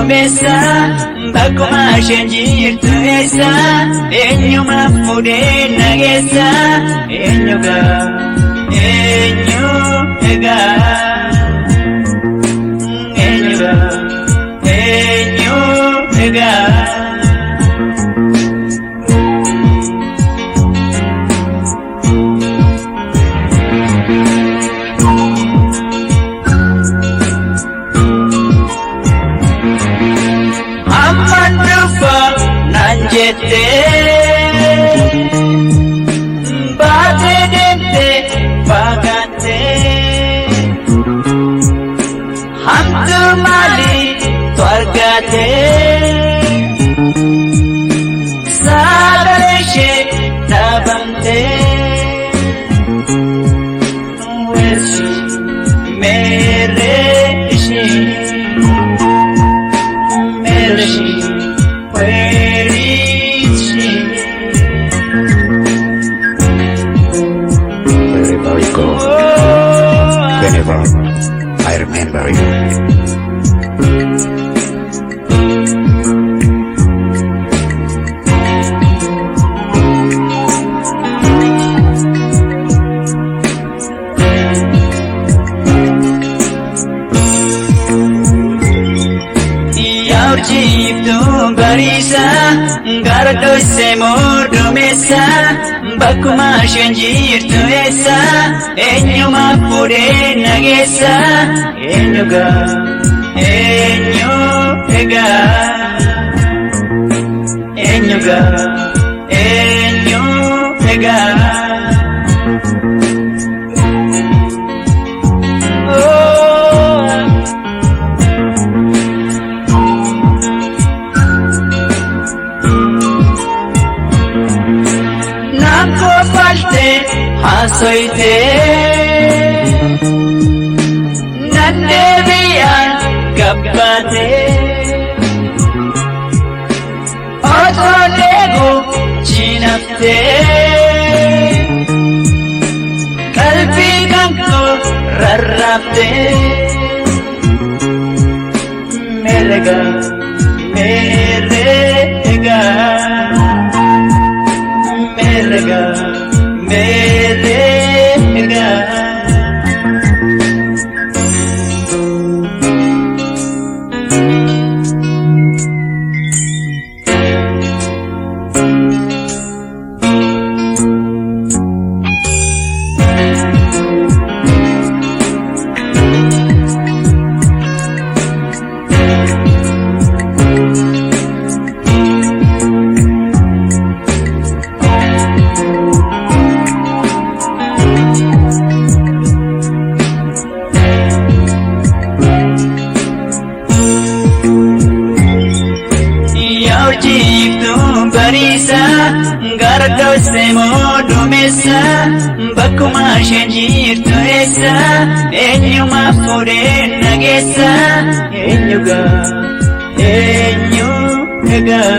duumessa bakkuma isheen jirtu eessa eenyuma fuudhee nageessa eenyu egaa eenyu egaa nanjete baate deemte fagaate hamtu maali argate sagalee ishee dhaabamte weessi meerree ishee Wherever we go, whenever I remember you. Yaurjiftu barisa gardo semo dumesa bakkuma isheen jirtu eessa eenyuma fuudhee nageessa eenyu egaa eenyu egaa hasoite nandeebi'aan gabbate otoo deegu cinaafte qalbii kan koo rarraafte meerreegaa Yaurjiftu barisa gardo semo dumesa bakkuma isheen jirtu eessa eenyuma fuudhee nageessa eenyu egaa